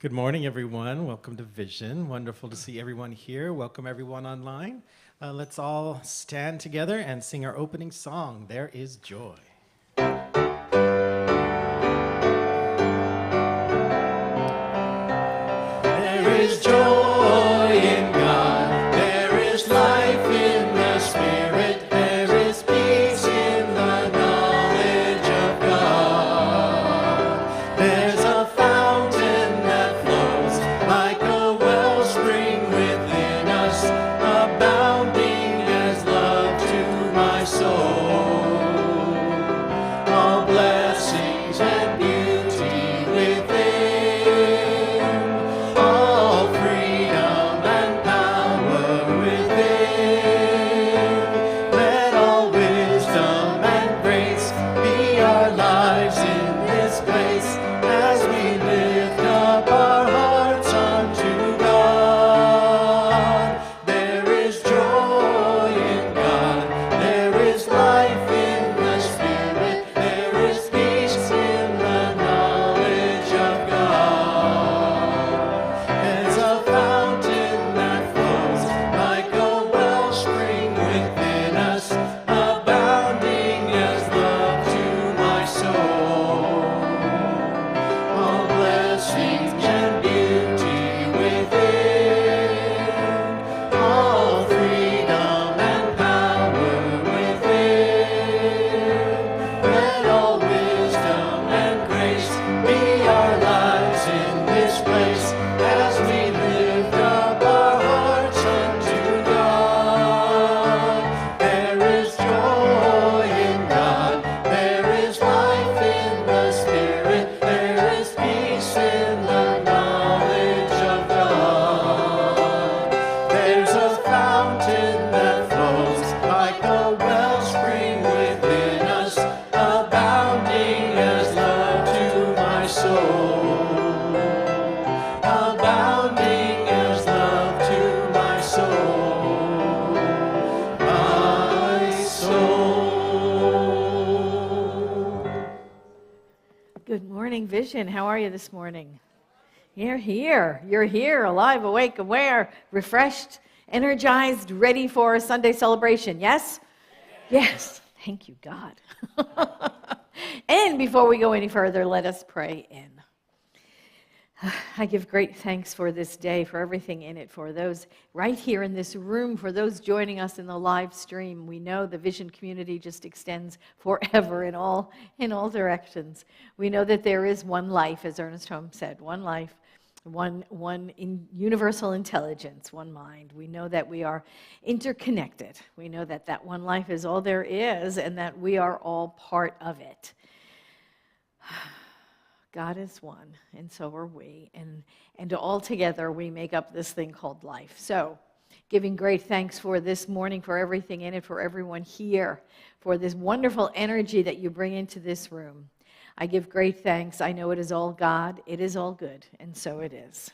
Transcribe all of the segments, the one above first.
Good morning, everyone. Welcome to Vision. Wonderful to see everyone here. Welcome everyone online. Let's all stand together and sing our opening song, There Is Joy. There is joy in God. There is life in the Spirit. There is peace in the knowledge of God. There's a fountain that flows like a wellspring within us, abounding as love to my soul. All blessings and beauty within, all freedom and power within. Let all wisdom and grace be our lives in this place as we lift up our hearts unto God. There is joy in God. There is life in the Spirit. There is peace in the knowledge of God. There's a fountain that flows like a wellspring within us, abounding as love to my soul. All blessings and beauty within, all freedom and power within. Let all wisdom and grace be our lives in this place as we lift up our hearts unto God. There is joy in God. There is life in the Spirit. There is peace in the knowledge of God. There's a fountain that flows like a wellspring within us, abounding as love to my soul. Abounding as love to my soul. My soul. Good morning, Vision. How are you this morning? You're here. You're here, alive, awake, aware, refreshed, energized, ready for a Sunday celebration. Yes? Yes. Thank you, God. And before we go any further, let us pray in. I give great thanks for this day, for everything in it, for those right here in this room, for those joining us in the live stream. We know the Vision community just extends forever in all directions. We know that there is one life, as Ernest Holmes said, one life, one universal intelligence, one mind. We know that we are interconnected. We know that that one life is all there is, and that we are all part of it. God is one, and so are we, and all together we make up this thing called life. So, giving great thanks for this morning, for everything in it, for everyone here, for this wonderful energy that you bring into this room. I give great thanks. I know it is all God, it is all good, and so it is.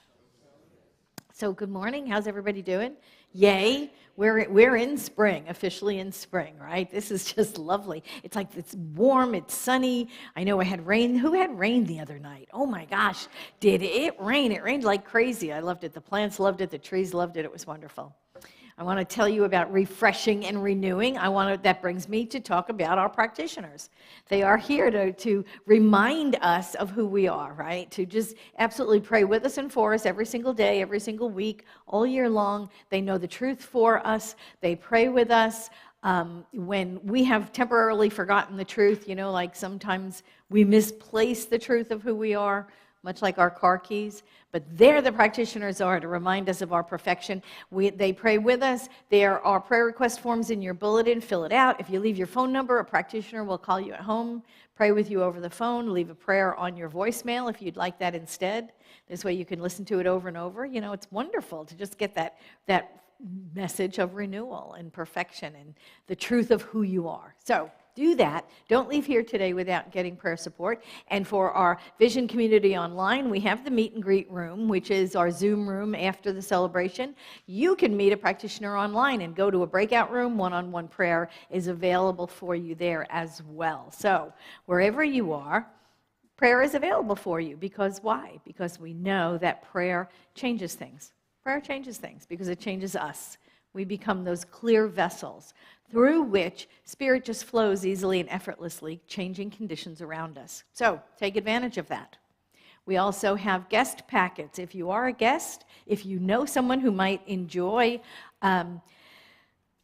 So, good morning. How's everybody doing? Yay. We're in spring, officially in spring, right? This is just lovely. It's like it's warm, it's sunny. I know I had rain. Who had rain the other night? Oh my gosh, did it rain? It rained like crazy. I loved it. The plants loved it. The trees loved it. It was wonderful. I want to tell you about refreshing and renewing. That brings me to talk about our practitioners. They are here to remind us of who we are, right? To just absolutely pray with us and for us every single day, every single week, all year long. They know the truth for us. They pray with us. When we have temporarily forgotten the truth, like sometimes we misplace the truth of who we are, much like our car keys. But there the practitioners are to remind us of our perfection. They pray with us. There are prayer request forms in your bulletin. Fill it out. If you leave your phone number, a practitioner will call you at home, pray with you over the phone, leave a prayer on your voicemail if you'd like that instead. This way you can listen to it over and over. It's wonderful to just get that message of renewal and perfection and the truth of who you are. So do that. Don't leave here today without getting prayer support. And for our Vision community online, we have the meet and greet room, which is our Zoom room after the celebration. You can meet a practitioner online and go to a breakout room. One-on-one prayer is available for you there as well. So wherever you are, Prayer is available for you because why? Because we know that prayer changes things. Prayer changes things because it changes us. We become those clear vessels through which Spirit just flows easily and effortlessly, changing conditions around us. So take advantage of that. We also have guest packets. If you are a guest, if you know someone who might enjoy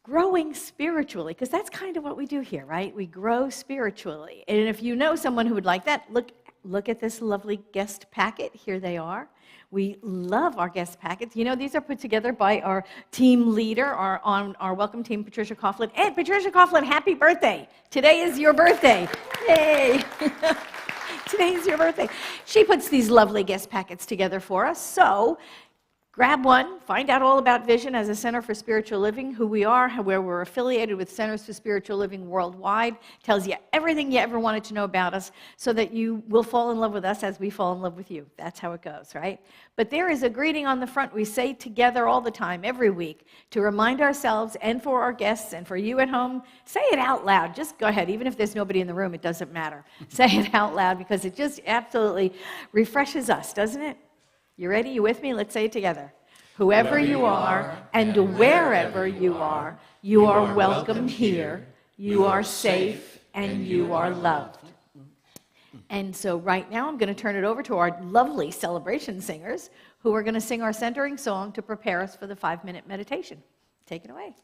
growing spiritually, because that's kind of what we do here, right? We grow spiritually. And if you know someone who would like that, look at this lovely guest packet. Here they are. We love our guest packets. You know, these are put together by our team leader, our welcome team, Patricia Coughlin. And Patricia Coughlin, happy birthday. Today is your birthday. Yay. Today is your birthday. She puts these lovely guest packets together for us. So grab one, find out all about Vision as a Center for Spiritual Living, who we are, where we're affiliated with Centers for Spiritual Living worldwide. Tells you everything you ever wanted to know about us so that you will fall in love with us as we fall in love with you. That's how it goes, right? But there is a greeting on the front we say together all the time, every week, to remind ourselves and for our guests and for you at home. Say it out loud. Just go ahead. Even if there's nobody in the room, it doesn't matter. Say it out loud because it just absolutely refreshes us, doesn't it? You ready? You with me? Let's say it together. Whoever you are and wherever you are welcome here. You are safe and you are loved. And so right now I'm going to turn it over to our lovely celebration singers who are going to sing our centering song to prepare us for the 5-minute meditation. Take it away.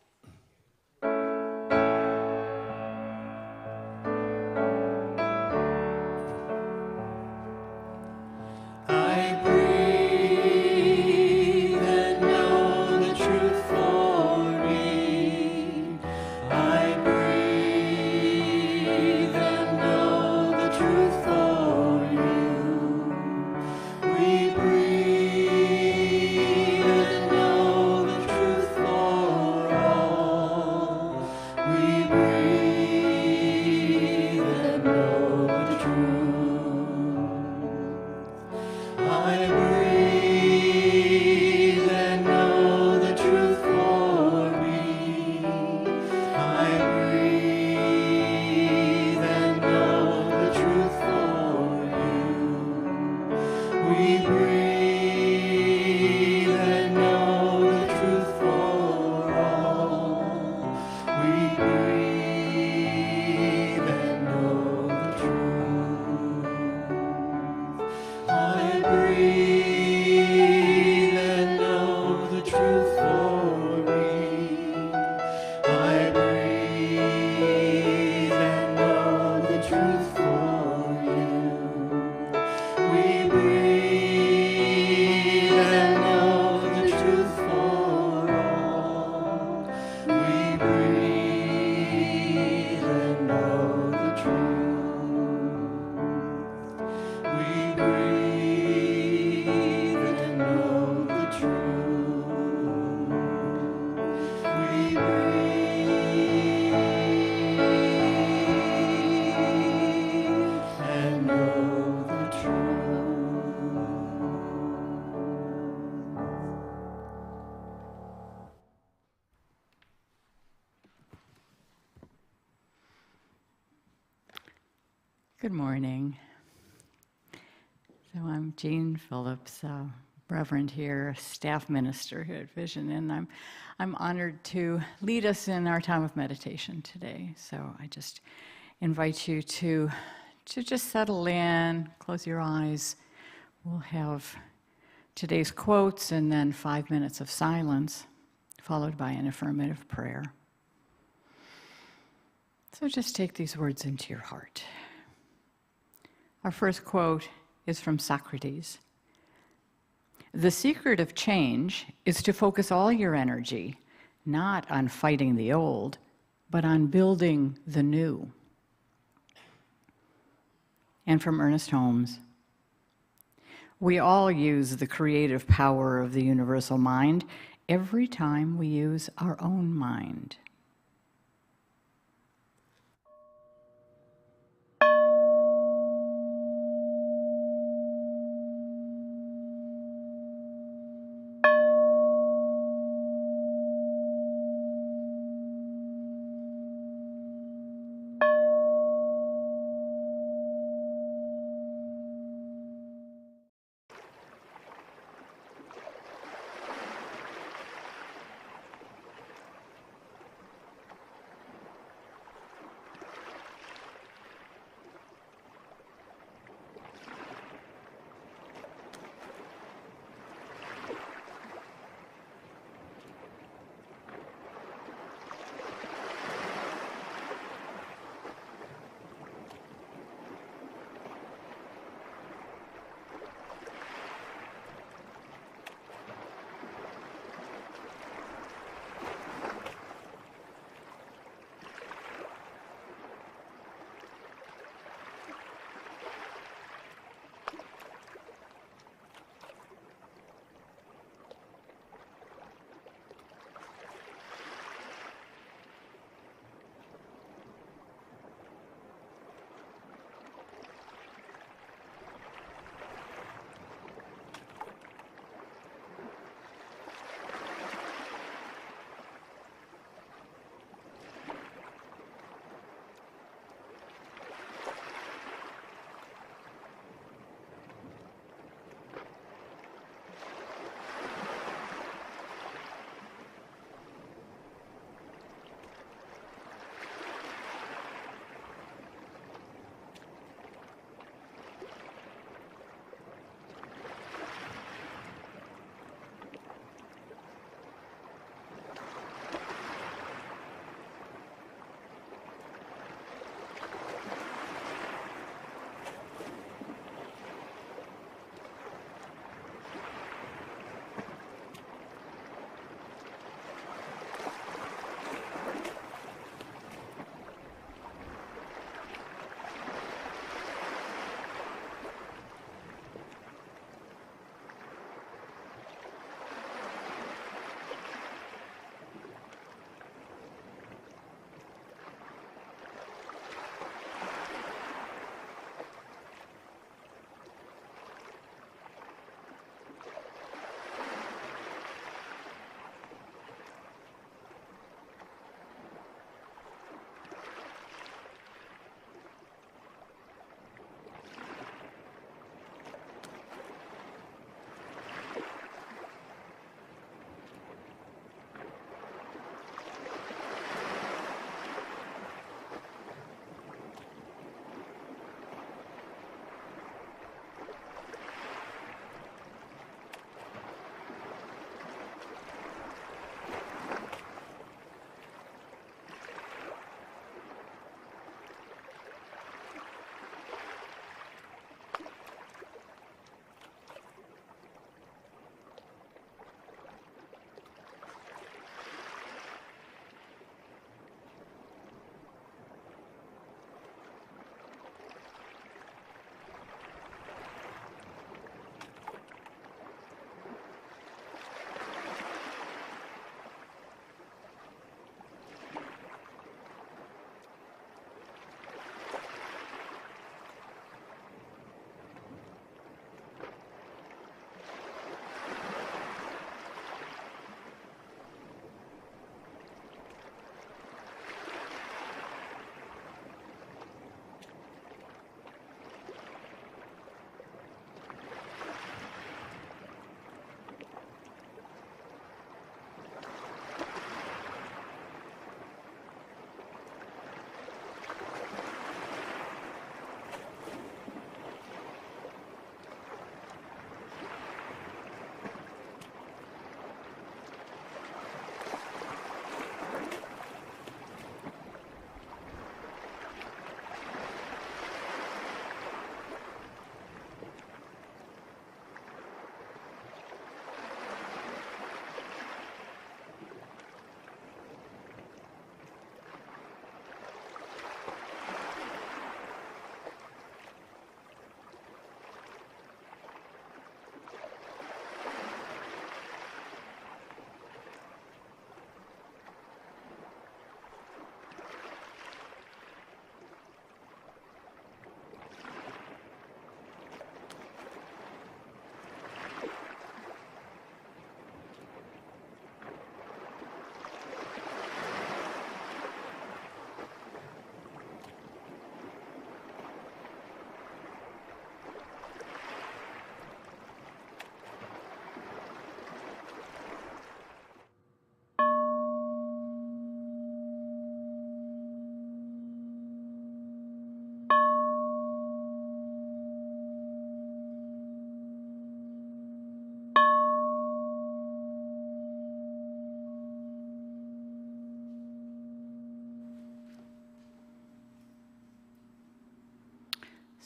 Good morning. So I'm Jean Phillips, Reverend here, staff minister here at Vision, and I'm honored to lead us in our time of meditation today. So I just invite you to just settle in, close your eyes. We'll have today's quotes and then 5 minutes of silence, followed by an affirmative prayer. So just take these words into your heart. Our first quote is from Socrates. The secret of change is to focus all your energy, not on fighting the old, but on building the new. And from Ernest Holmes. We all use the creative power of the universal mind every time we use our own mind.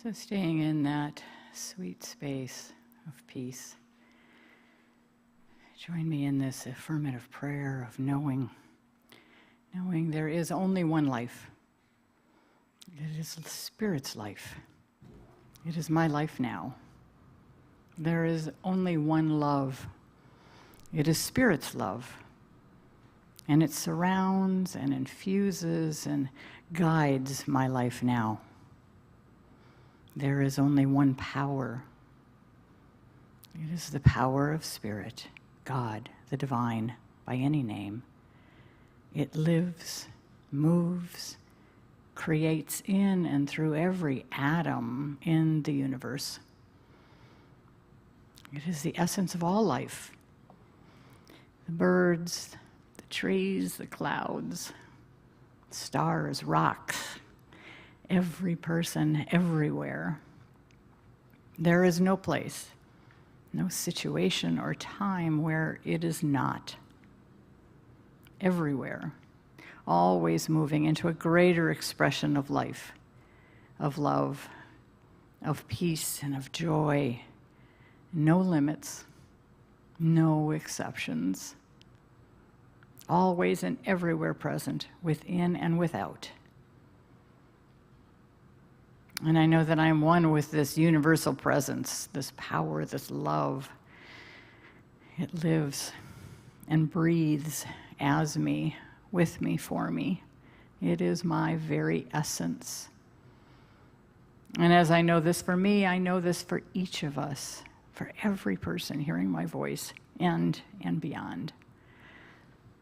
So staying in that sweet space of peace. Join me in this affirmative prayer of knowing there is only one life. It is the Spirit's life. It is my life now. There is only one love. It is Spirit's love. And it surrounds and infuses and guides my life now. There is only one power. It is the power of Spirit, God, the divine, by any name. It lives, moves, creates in and through every atom in the universe. It is the essence of all life. The birds, the trees, the clouds, stars, rocks, every person, everywhere. There is no place, no situation or time where it is not. Everywhere, always moving into a greater expression of life, of love, of peace, and of joy. No limits, no exceptions. Always and everywhere present, within and without. And I know that I am one with this universal presence, this power, this love. It lives and breathes as me, with me, for me. It is my very essence. And as I know this for me, I know this for each of us, for every person hearing my voice and beyond.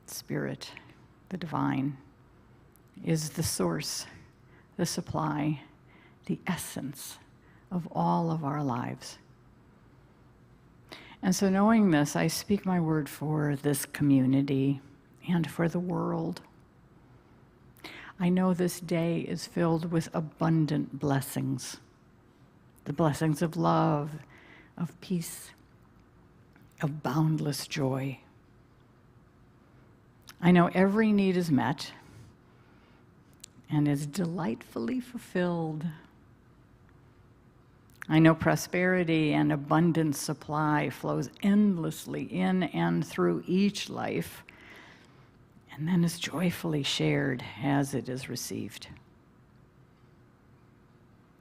Spirit, the divine, is the source, the supply, the essence of all of our lives. And so knowing this, I speak my word for this community and for the world. I know this day is filled with abundant blessings, the blessings of love, of peace, of boundless joy. I know every need is met and is delightfully fulfilled. I know prosperity and abundant supply flows endlessly in and through each life, and then is joyfully shared as it is received.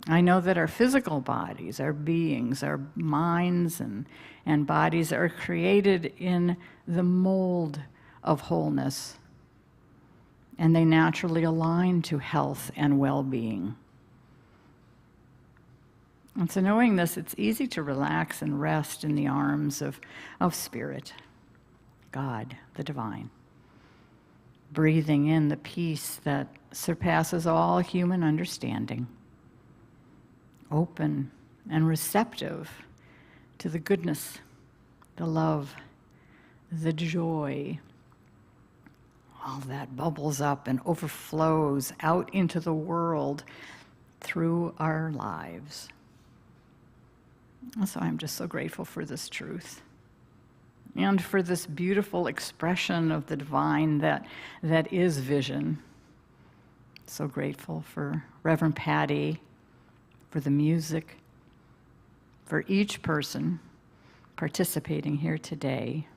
I know that our physical bodies, our beings, our minds and bodies are created in the mold of wholeness, and they naturally align to health and well-being. And so knowing this, it's easy to relax and rest in the arms of Spirit, God, the divine, breathing in the peace that surpasses all human understanding, open and receptive to the goodness, the love, the joy, all that bubbles up and overflows out into the world through our lives. So I'm just so grateful for this truth and for this beautiful expression of the divine that is vision. So grateful for Reverend Patti, for the music, for each person participating here today,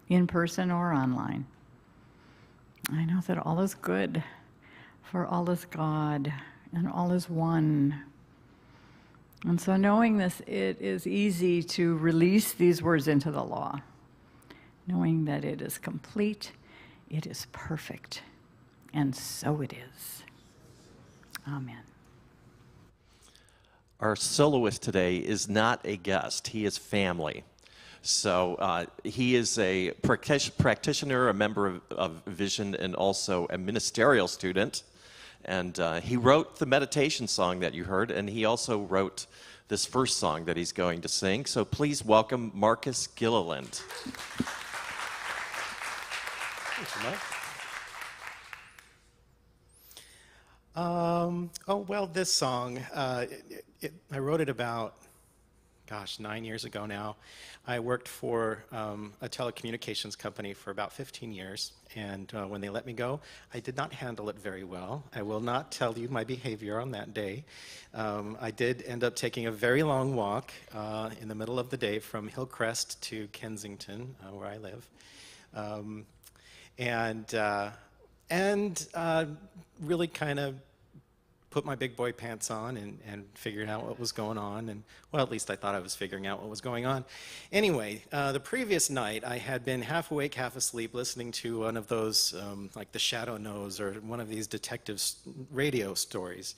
in person or online. I know that all is good, for all is God, and all is one. And so knowing this, it is easy to release these words into the law, knowing that it is complete, it is perfect, and so it is. Amen. Our soloist today is not a guest, he is family. So he is a practitioner, a member of Vision, and also a ministerial student. And he wrote the meditation song that you heard, and he also wrote this first song that he's going to sing. So please welcome Marcus Gilliland. Thank you, Mike. Well, this song, I wrote it about 9 years ago now. I worked for a telecommunications company for about 15 years, and when they let me go, I did not handle it very well. I will not tell you my behavior on that day. I did end up taking a very long walk in the middle of the day from Hillcrest to Kensington, where I live, and really kind of put my big boy pants on and figured out what was going on, and well, at least I thought I was figuring out what was going on. Anyway, the previous night I had been half awake, half asleep, listening to one of those like The Shadow Knows or one of these detective radio stories.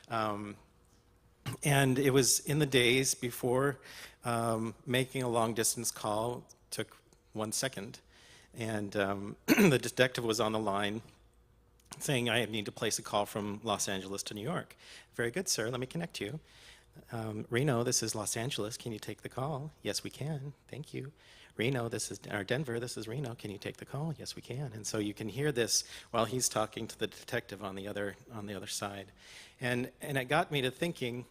And it was in the days before making a long distance call took 1 second, and the detective was on the line saying, I need to place a call from Los Angeles to New York. Very good, sir, let me connect you. Reno, this is Los Angeles, can you take the call? Yes, we can, thank you. Reno, this is, or Denver, this is Reno, can you take the call? Yes, we can. And so you can hear this while he's talking to the detective on the other side. And it got me to thinking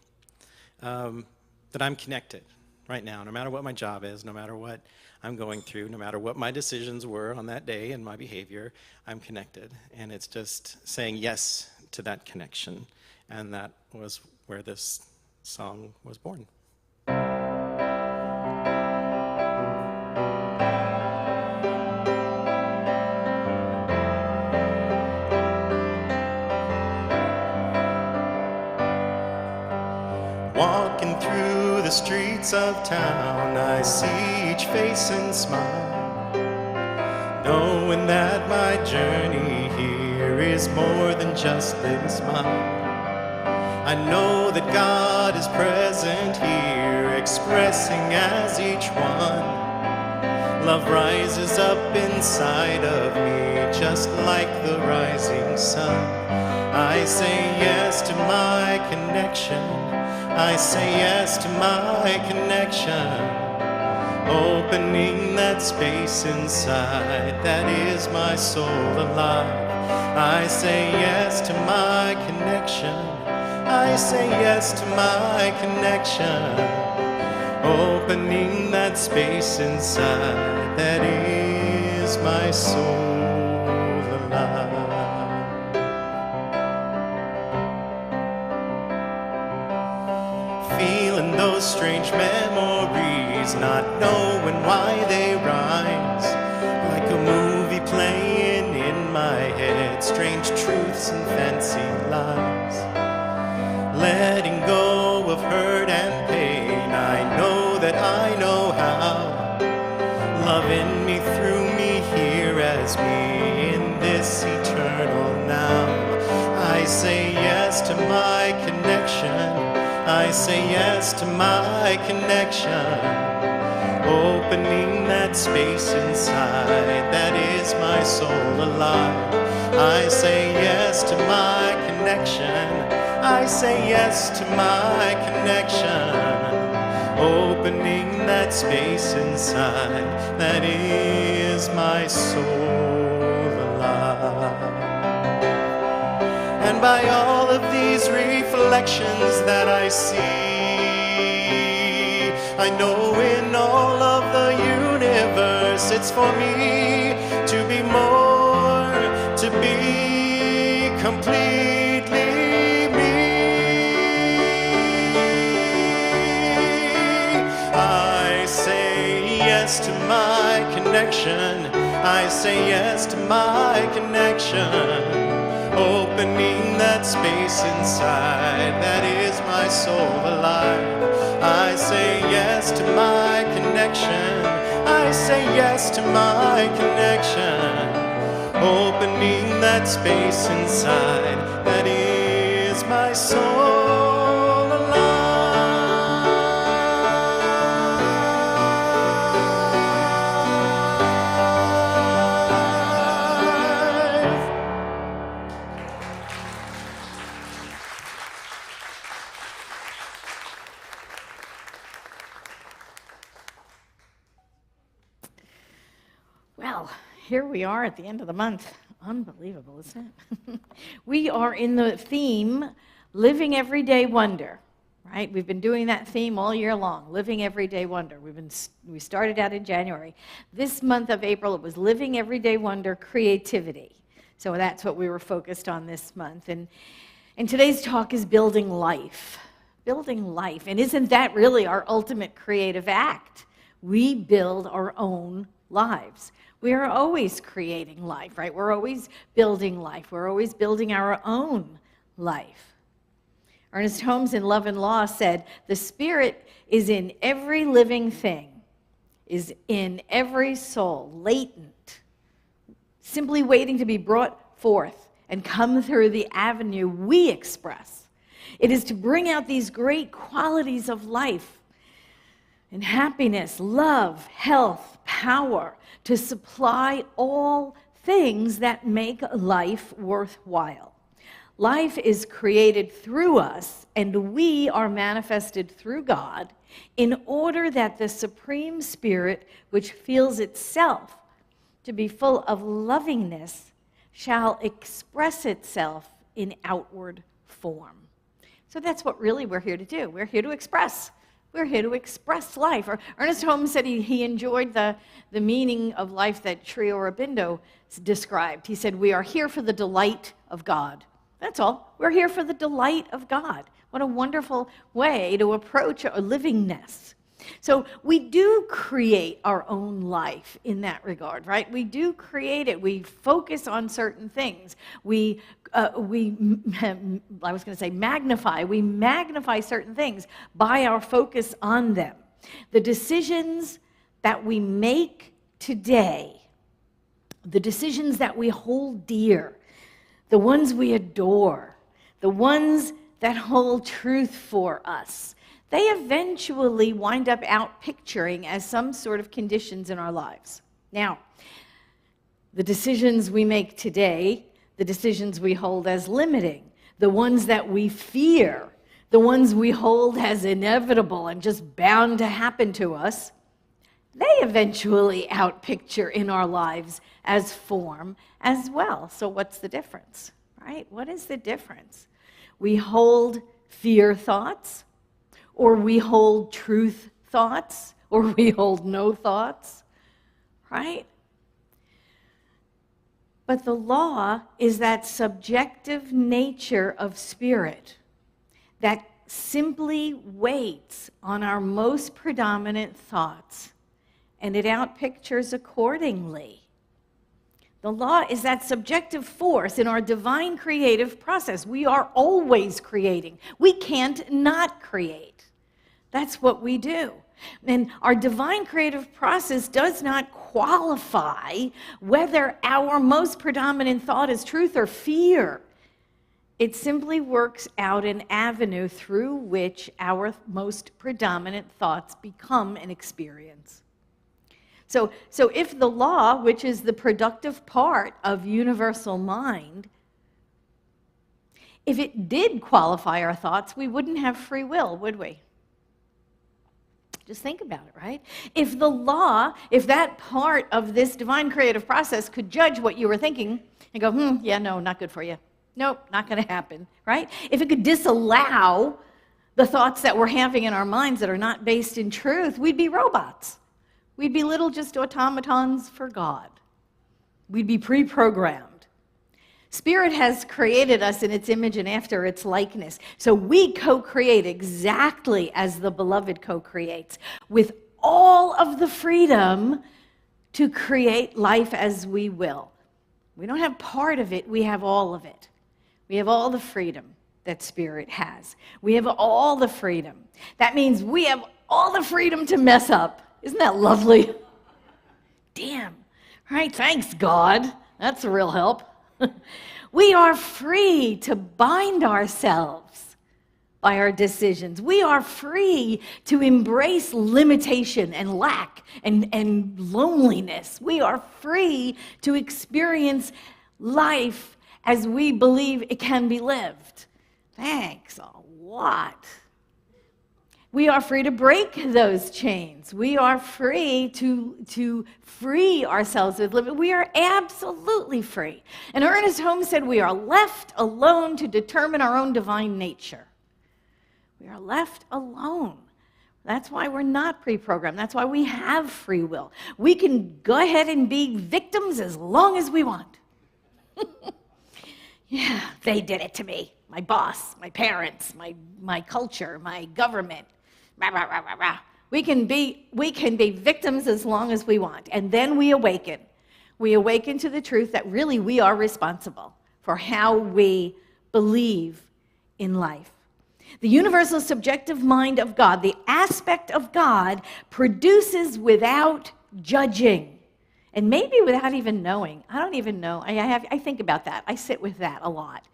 that I'm connected right now, no matter what my job is, no matter what I'm going through, no matter what my decisions were on that day and my behavior, I'm connected. And it's just saying yes to that connection. And that was where this song was born. Walking through the streets of town, I see each face and smile, knowing that my journey here is more than just this mile. I know that God is present here, expressing as each one. Love rises up inside of me, just like the rising sun. I say yes to my connection. I say yes to my connection, opening that space inside that is my soul alive. I say yes to my connection. I say yes to my connection, opening that space inside that is my soul alive. Feeling those strange memories, not knowing why they rise, like a movie playing in my head, strange truths and fancy lies. Letting go of hurt and pain, I know that I know how. Loving me through me, here as me in this eternal now. I say yes to my connection. I say yes to my connection, opening that space inside that is my soul alive. I say yes to my connection. I say yes to my connection, opening that space inside that is my soul alive. And by all of these reflections that I see, I know in all of the universe it's for me to be more, to be completely me. I say yes to my connection. I say yes to my connection, opening that space inside that is my soul alive. I say yes to my connection. I say yes to my connection, opening that space inside that is my soul alive. Well, here we are at the end of the month. Unbelievable, isn't it? We are in the theme, Living Everyday Wonder, right? We've been doing that theme all year long, Living Everyday Wonder. We started out in January. This month of April, it was Living Everyday Wonder, Creativity. So that's what we were focused on this month. And today's talk is Building Life. Building life. And isn't that really our ultimate creative act? We build our own lives. We are always creating life, right? We're always building life. We're always building our own life. Ernest Holmes in Love and Law said, "The Spirit is in every living thing, is in every soul, latent, simply waiting to be brought forth and come through the avenue we express. It is to bring out these great qualities of life and happiness, love, health, power, to supply all things that make life worthwhile. Life is created through us, and we are manifested through God in order that the Supreme Spirit, which feels itself to be full of lovingness, shall express itself in outward form." So that's what really we're here to do. We're here to express. We're here to express life. Ernest Holmes said he enjoyed the meaning of life that Sri Aurobindo described. He said, "We are here for the delight of God." That's all. We're here for the delight of God. What a wonderful way to approach a livingness. So we do create our own life in that regard, right? We do create it. We focus on certain things. I was going to say magnify. We magnify certain things by our focus on them. The decisions that we make today, the decisions that we hold dear, the ones we adore, the ones that hold truth for us, they eventually wind up outpicturing as some sort of conditions in our lives. Now, the decisions we make today, the decisions we hold as limiting, the ones that we fear, the ones we hold as inevitable and just bound to happen to us, they eventually outpicture in our lives as form as well. So what's the difference, right? What is the difference? We hold fear thoughts, or we hold truth thoughts, or we hold no thoughts, right? But the law is that subjective nature of spirit that simply waits on our most predominant thoughts, and it outpictures accordingly. The law is that subjective force in our divine creative process. We are always creating. We can't not create. That's what we do. And our divine creative process does not qualify whether our most predominant thought is truth or fear. It simply works out an avenue through which our most predominant thoughts become an experience. So if the law, which is the productive part of universal mind, if it did qualify our thoughts, we wouldn't have free will, would we? Just think about it, right? If the law, if that part of this divine creative process could judge what you were thinking and go, yeah, no, not good for you. Nope, not going to happen, right? If it could disallow the thoughts that we're having in our minds that are not based in truth, we'd be robots. We'd be little just automatons for God. We'd be pre-programmed. Spirit has created us in its image and after its likeness. So we co-create exactly as the beloved co-creates, with all of the freedom to create life as we will. We don't have part of it, we have all of it. We have all the freedom that Spirit has. We have all the freedom. That means we have all the freedom to mess up. Isn't that lovely? Damn. Right, thanks, God. That's a real help. We are free to bind ourselves by our decisions. We are free to embrace limitation and lack and loneliness. We are free to experience life as we believe it can be lived. Thanks a lot. We are free to break those chains. We are free to free ourselves with limit. We are absolutely free. And Ernest Holmes said we are left alone to determine our own divine nature. We are left alone. That's why we're not pre-programmed. That's why we have free will. We can go ahead and be victims as long as we want. Yeah, they did it to me. My boss, my parents, my culture, my government. Rah, rah, rah, rah, rah. We can be victims as long as we want. And then we awaken. We awaken to the truth that really we are responsible for how we believe in life. The universal subjective mind of God, the aspect of God, produces without judging. And maybe without even knowing. I don't even know. I think about that. I sit with that a lot.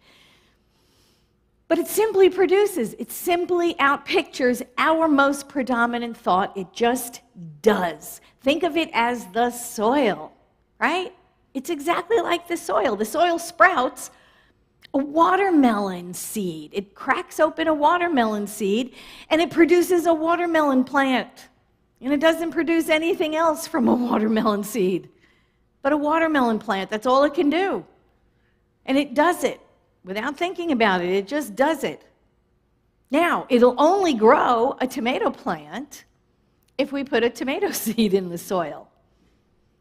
But it simply produces. It simply outpictures our most predominant thought. It just does. Think of it as the soil, right? It's exactly like the soil. The soil sprouts a watermelon seed. It cracks open a watermelon seed, and it produces a watermelon plant. And it doesn't produce anything else from a watermelon seed, but a watermelon plant. That's all it can do. And it does it without thinking about it. It just does it. Now, it'll only grow a tomato plant if we put a tomato seed in the soil.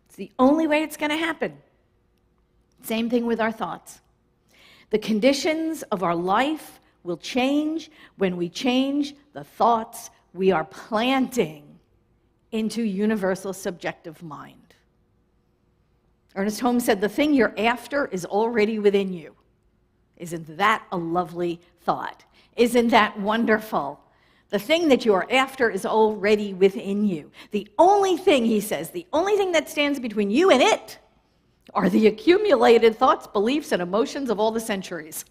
It's the only way it's going to happen. Same thing with our thoughts. The conditions of our life will change when we change the thoughts we are planting into universal subjective mind. Ernest Holmes said, the thing you're after is already within you. Isn't that a lovely thought? Isn't that wonderful? The thing that you are after is already within you. The only thing, he says, the only thing that stands between you and it are the accumulated thoughts, beliefs, and emotions of all the centuries.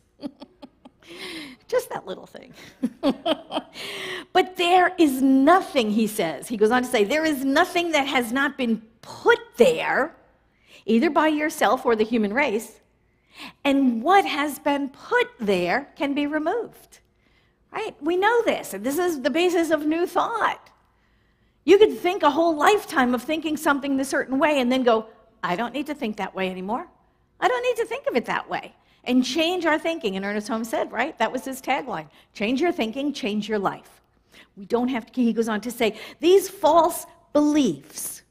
Just that little thing. But there is nothing, he says, he goes on to say, there is nothing that has not been put there, either by yourself or the human race, and what has been put there can be removed. Right? We know this, and this is the basis of new thought. You could think a whole lifetime of thinking something a certain way and then go, I don't need to think that way anymore. I don't need to think of it that way. And change our thinking. And Ernest Holmes said, right? That was his tagline. Change your thinking, change your life. We don't have to, he goes on to say, these false beliefs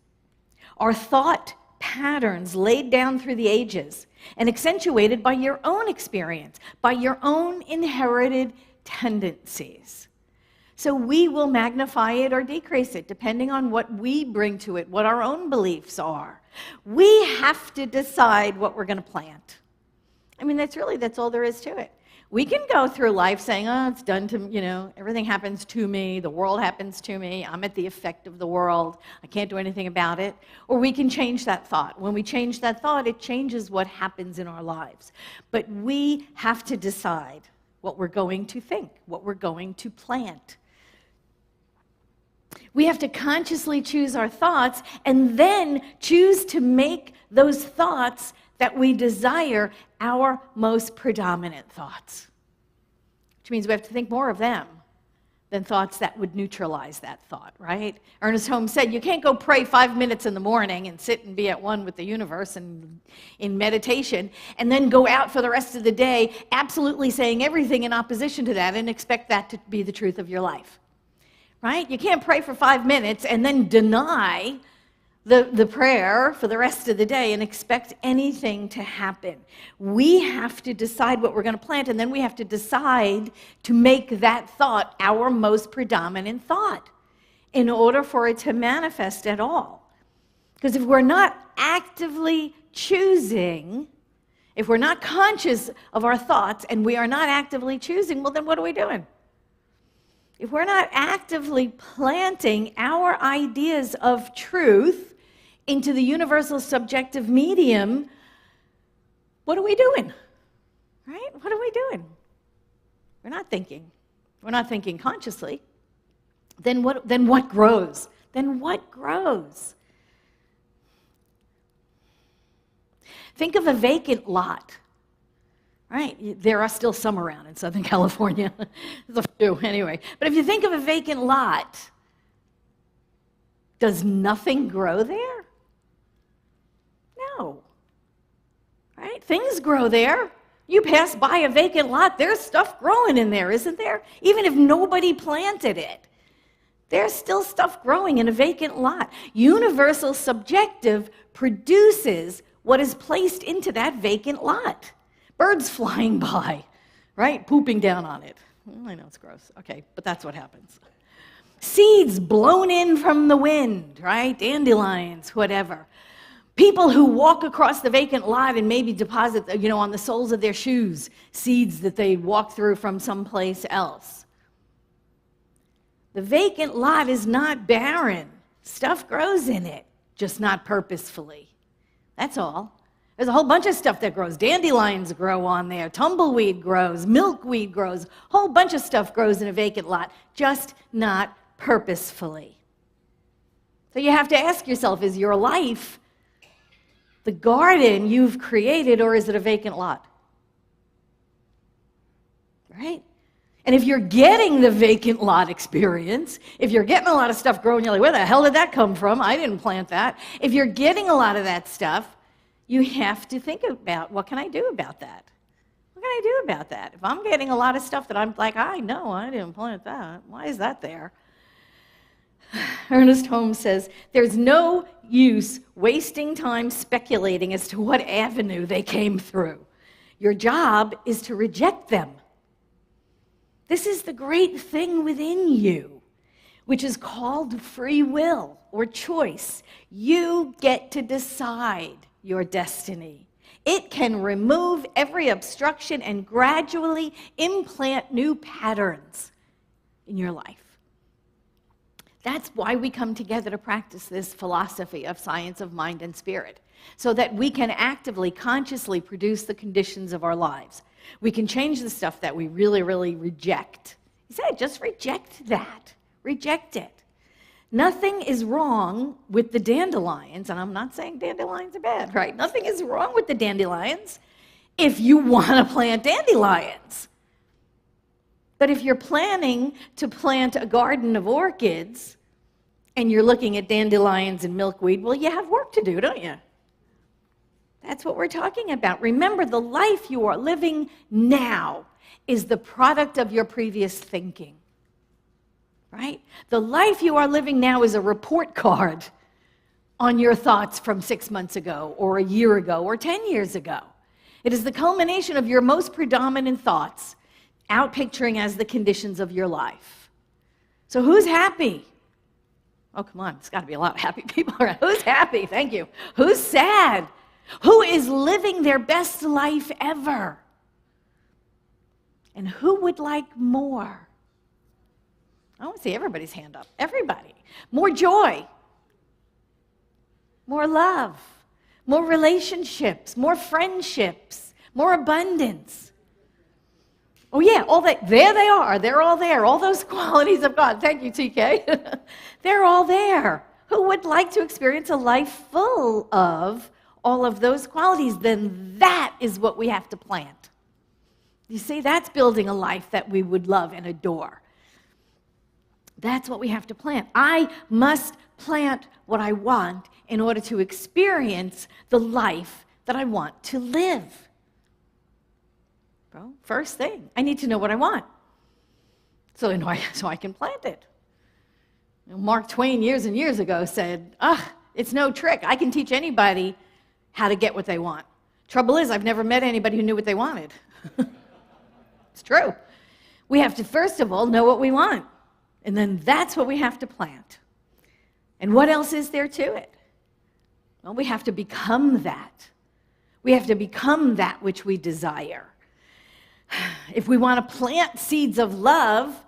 are thought patterns laid down through the ages and accentuated by your own experience, by your own inherited tendencies. So we will magnify it or decrease it depending on what we bring to it, what our own beliefs are. We have to decide what we're going to plant. I mean, that's all there is to it. We can go through life saying, oh, it's done to, everything happens to me, the world happens to me, I'm at the effect of the world, I can't do anything about it. Or we can change that thought. When we change that thought, it changes what happens in our lives. But we have to decide what we're going to think, what we're going to plant. We have to consciously choose our thoughts and then choose to make those thoughts that we desire our most predominant thoughts. Which means we have to think more of them than thoughts that would neutralize that thought, right? Ernest Holmes said, you can't go pray 5 minutes in the morning and sit and be at one with the universe and in meditation and then go out for the rest of the day absolutely saying everything in opposition to that and expect that to be the truth of your life. Right? You can't pray for 5 minutes and then deny the prayer for the rest of the day and expect anything to happen. We have to decide what we're going to plant, and then we have to decide to make that thought our most predominant thought in order for it to manifest at all. Because if we're not actively choosing, if we're not conscious of our thoughts and we are not actively choosing, well, then what are we doing? If we're not actively planting our ideas of truth into the universal subjective medium, what are we doing? Right? What are we doing? We're not thinking. We're not thinking consciously. Then what grows? Then what grows? Think of a vacant lot. Right? There are still some around in Southern California. There's a few anyway. But if you think of a vacant lot, does nothing grow there? No. Right? Things grow there. You pass by a vacant lot, there's stuff growing in there, isn't there? Even if nobody planted it, there's still stuff growing in a vacant lot. Universal subjective produces what is placed into that vacant lot. Birds flying by, right? Pooping down on it. I know it's gross. Okay, but that's what happens. Seeds blown in from the wind, right? Dandelions, whatever. People who walk across the vacant lot and maybe deposit, on the soles of their shoes, seeds that they walk through from someplace else. The vacant lot is not barren. Stuff grows in it, just not purposefully. That's all. There's a whole bunch of stuff that grows. Dandelions grow on there. Tumbleweed grows. Milkweed grows. A whole bunch of stuff grows in a vacant lot, just not purposefully. So you have to ask yourself, is your life the garden you've created, or is it a vacant lot? Right? And if you're getting the vacant lot experience, if you're getting a lot of stuff growing, you're like, where the hell did that come from? I didn't plant that. If you're getting a lot of that stuff, you have to think about, what can I do about that? What can I do about that? If I'm getting a lot of stuff that I'm like, I know I didn't plant that. Why is that there? Ernest Holmes says, there's no use wasting time speculating as to what avenue they came through. Your job is to reject them. This is the great thing within you, which is called free will or choice. You get to decide your destiny. It can remove every obstruction and gradually implant new patterns in your life. That's why we come together to practice this philosophy of science of mind and spirit, so that we can actively, consciously produce the conditions of our lives. We can change the stuff that we really, really reject. He said, just reject that. Reject it. Nothing is wrong with the dandelions, and I'm not saying dandelions are bad, right? Nothing is wrong with the dandelions if you want to plant dandelions. But if you're planning to plant a garden of orchids and you're looking at dandelions and milkweed, well, you have work to do, don't you? That's what we're talking about. Remember, the life you are living now is the product of your previous thinking, right? The life you are living now is a report card on your thoughts from 6 months ago or a year ago or 10 years ago. It is the culmination of your most predominant thoughts outpicturing as the conditions of your life. So who's happy? Oh, come on, it's got to be a lot of happy people around. Who's happy? Thank you. Who's sad? Who is living their best life ever? And who would like more? I want to see everybody's hand up. Everybody. More joy. More love. More relationships. More friendships. More abundance. Oh yeah, all that, there they are. They're all there. All those qualities of God. Thank you, TK. They're all there. Who would like to experience a life full of all of those qualities? Then that is what we have to plant. You see, that's building a life that we would love and adore. That's what we have to plant. I must plant what I want in order to experience the life that I want to live. Well, first thing, I need to know what I want so I can plant it. Mark Twain years and years ago said, it's no trick. I can teach anybody how to get what they want. Trouble is, I've never met anybody who knew what they wanted. It's true. We have to, first of all, know what we want. And then that's what we have to plant. And what else is there to it? Well, we have to become that. We have to become that which we desire. If we want to plant seeds of love,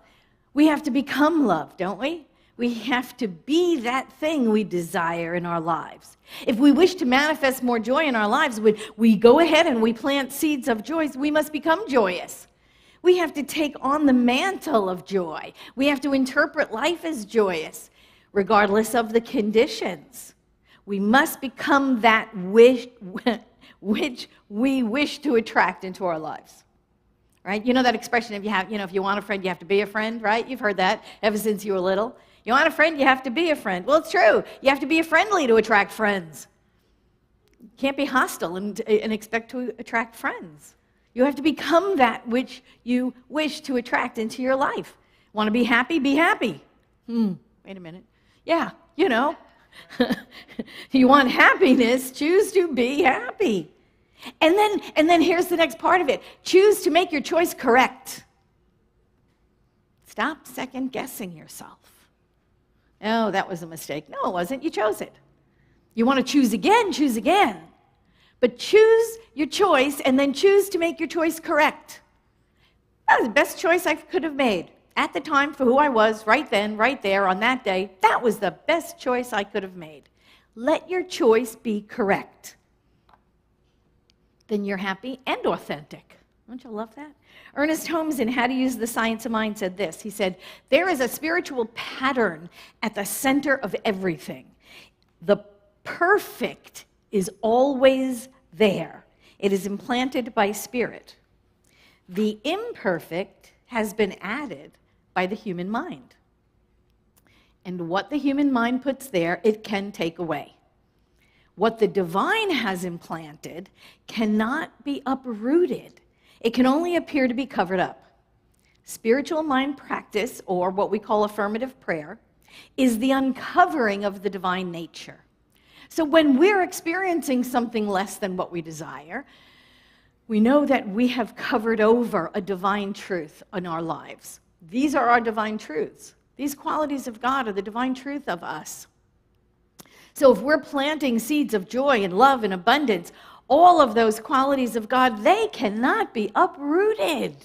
we have to become love, don't we? We have to be that thing we desire in our lives. If we wish to manifest more joy in our lives, we go ahead and we plant seeds of joy, we must become joyous. We have to take on the mantle of joy. We have to interpret life as joyous, regardless of the conditions. We must become that which we wish to attract into our lives. Right? You know that expression, if you want a friend, you have to be a friend, right? You've heard that ever since you were little. You want a friend, you have to be a friend. Well, it's true. You have to be friendly to attract friends. You can't be hostile and expect to attract friends. You have to become that which you wish to attract into your life. Want to be happy? Be happy. Wait a minute. Yeah, you know. You want happiness? Choose to be happy. And then here's the next part of it. Choose to make your choice correct. Stop second-guessing yourself. Oh, that was a mistake. No, it wasn't. You chose it. You want to choose again, choose again. But choose your choice and then choose to make your choice correct. That was the best choice I could have made. At the time, for who I was, right then, right there, on that day, that was the best choice I could have made. Let your choice be correct. Then you're happy and authentic. Don't you love that? Ernest Holmes, in How to Use the Science of Mind, said this. He said, there is a spiritual pattern at the center of everything. The perfect is always there. It is implanted by spirit. The imperfect has been added by the human mind. And what the human mind puts there, it can take away. What the divine has implanted cannot be uprooted. It can only appear to be covered up. Spiritual mind practice, or what we call affirmative prayer, is the uncovering of the divine nature. So when we're experiencing something less than what we desire, we know that we have covered over a divine truth in our lives. These are our divine truths. These qualities of God are the divine truth of us. So if we're planting seeds of joy and love and abundance, all of those qualities of God, they cannot be uprooted.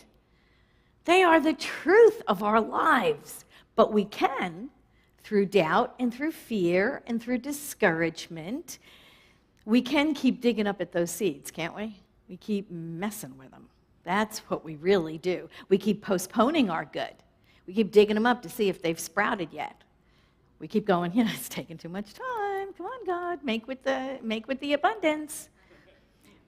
They are the truth of our lives. But we can, through doubt and through fear and through discouragement, we can keep digging up at those seeds, can't we? We keep messing with them. That's what we really do. We keep postponing our good. We keep digging them up to see if they've sprouted yet. We keep going, it's taking too much time. Come on, God, make with the abundance.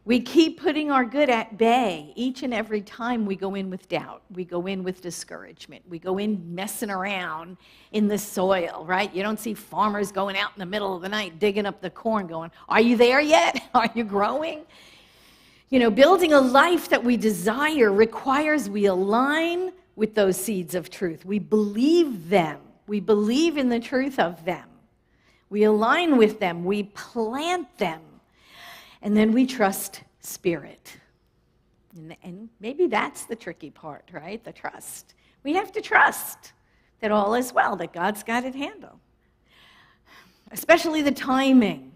We keep putting our good at bay each and every time we go in with doubt. We go in with discouragement. We go in messing around in the soil, right? You don't see farmers going out in the middle of the night digging up the corn going, are you there yet? Are you growing? Building a life that we desire requires we align with those seeds of truth. We believe them. We believe in the truth of them. We align with them. We plant them. And then we trust spirit. And maybe that's the tricky part, right? The trust. We have to trust that all is well, that God's got it handled. Especially the timing,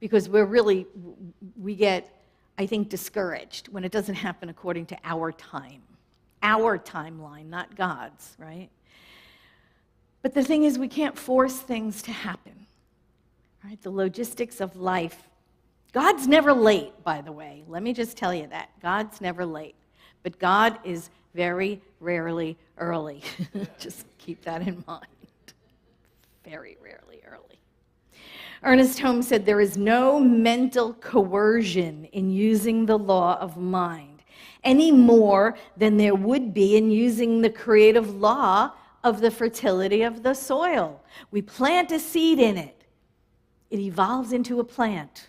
because we get, I think, discouraged when it doesn't happen according to our time. Our timeline, not God's, right? But the thing is, we can't force things to happen, right? The logistics of life. God's never late, by the way. Let me just tell you that. God's never late. But God is very rarely early. Just keep that in mind. Very rarely early. Ernest Holmes said, there is no mental coercion in using the law of mind, any more than there would be in using the creative law of the fertility of the soil. We plant a seed in it. It evolves into a plant.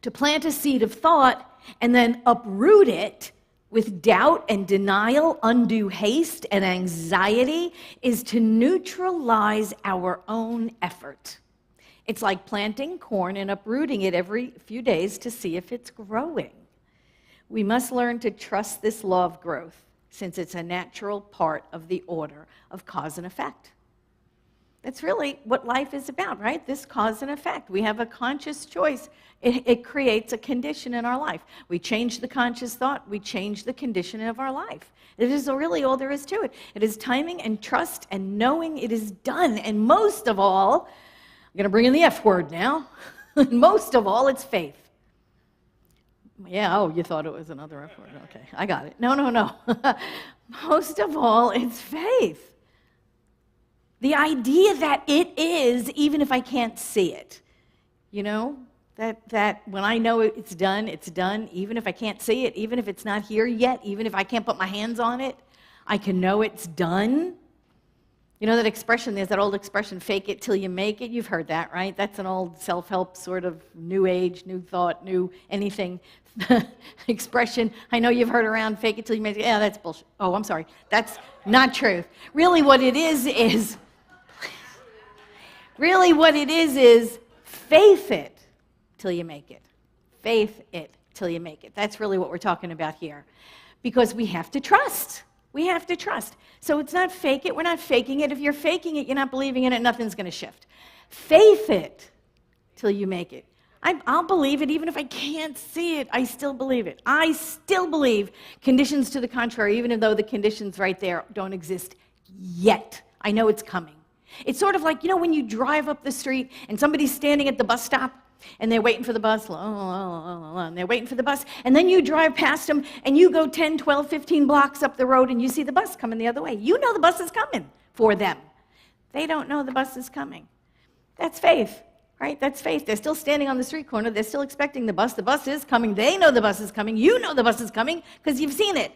To plant a seed of thought and then uproot it with doubt and denial, undue haste and anxiety is to neutralize our own effort. It's like planting corn and uprooting it every few days to see if it's growing. We must learn to trust this law of growth, since it's a natural part of the order of cause and effect. That's really what life is about, right? This cause and effect. We have a conscious choice. It creates a condition in our life. We change the conscious thought, we change the condition of our life. It is really all there is to it. It is timing and trust and knowing it is done. And most of all, I'm going to bring in the F word now. Most of all, it's faith. Yeah, oh, you thought it was another F word. Okay, I got it. No. Most of all, it's faith. The idea that it is, even if I can't see it. That when I know it's done, even if I can't see it, even if it's not here yet, even if I can't put my hands on it, I can know it's done. You know that expression, there's that old expression, fake it till you make it? You've heard that, right? That's an old self-help sort of new age, new thought, new anything expression. I know you've heard around, fake it till you make it. Yeah, that's bullshit. Oh, I'm sorry. That's not truth. Really what it is faith it till you make it. Faith it till you make it. That's really what we're talking about here. Because we have to trust. We have to trust. So it's not fake it. We're not faking it. If you're faking it, you're not believing in it, nothing's going to shift. Faith it till you make it. I'll believe it even if I can't see it. I still believe it. I still believe conditions to the contrary, even though the conditions right there don't exist yet. I know it's coming. It's sort of like, you know, when you drive up the street and somebody's standing at the bus stop and they're waiting for the bus, and they're waiting for the bus, and then you drive past them and you go 10, 12, 15 blocks up the road and you see the bus coming the other way. You know the bus is coming for them. They don't know the bus is coming. That's faith, right? That's faith. They're still standing on the street corner. They're still expecting the bus. The bus is coming. They know the bus is coming. You know the bus is coming because you've seen it.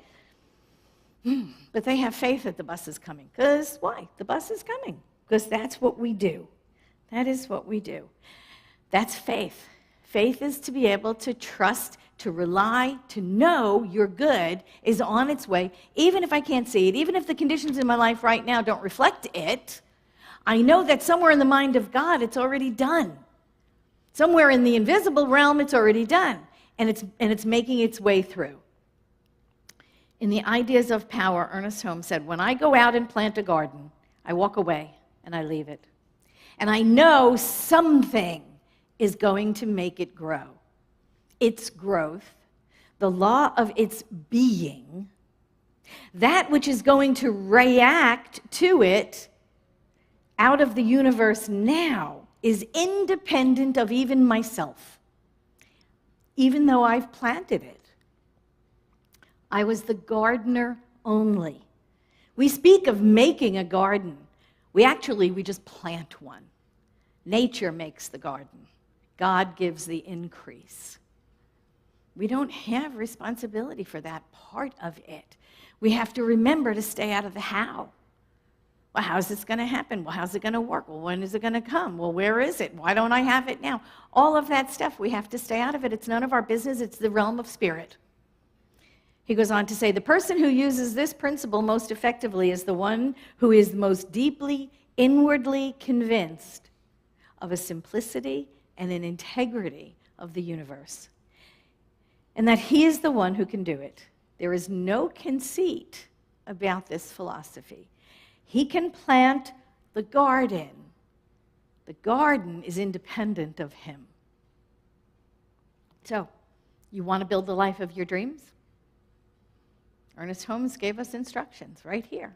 But they have faith that the bus is coming. Because why? The bus is coming. Because that's what we do. That is what we do. That's faith. Faith is to be able to trust, to rely, to know your good is on its way, even if I can't see it, even if the conditions in my life right now don't reflect it. I know that somewhere in the mind of God, it's already done. Somewhere in the invisible realm, it's already done. And it's making its way through. In the Ideas of Power, Ernest Holmes said, when I go out and plant a garden, I walk away and I leave it. And I know something is going to make it grow. Its growth, the law of its being, that which is going to react to it out of the universe now is independent of even myself, even though I've planted it. I was the gardener only. We speak of making a garden. We just plant one. Nature makes the garden. God gives the increase. We don't have responsibility for that part of it. We have to remember to stay out of the how. Well, how's this going to happen? Well, how's it going to work? Well, when is it going to come? Well, where is it? Why don't I have it now? All of that stuff, we have to stay out of it. It's none of our business. It's the realm of spirit. He goes on to say, the person who uses this principle most effectively is the one who is most deeply, inwardly convinced of a simplicity and an integrity of the universe, and that he is the one who can do it. There is no conceit about this philosophy. He can plant the garden. The garden is independent of him. So, you want to build the life of your dreams? Ernest Holmes gave us instructions right here.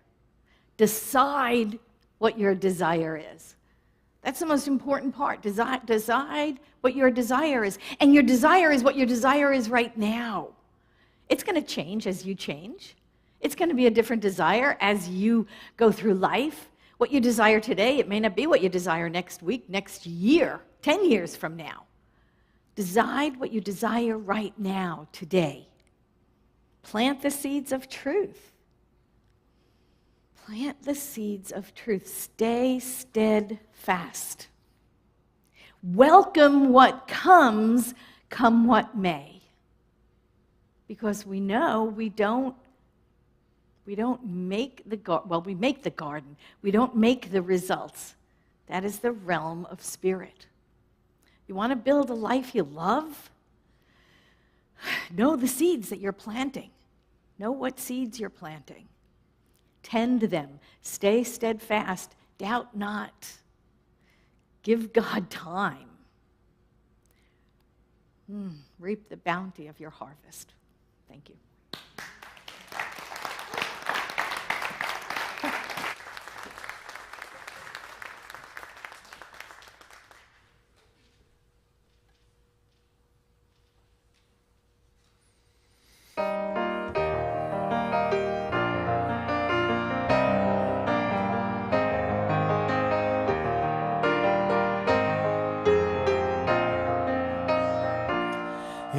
Decide what your desire is. That's the most important part. Decide what your desire is. And your desire is what your desire is right now. It's going to change as you change. It's going to be a different desire as you go through life. What you desire today, it may not be what you desire next week, next year, 10 years from now. Decide what you desire right now, today. Plant the seeds of truth. Plant the seeds of truth. Stay steadfast. Welcome what comes, come what may. Because we know we don't make the garden. Well, we make the garden. We don't make the results. That is the realm of spirit. You want to build a life you love? Know the seeds that you're planting. Know what seeds you're planting. Tend them. Stay steadfast. Doubt not. Give God time. Reap the bounty of your harvest. Thank you.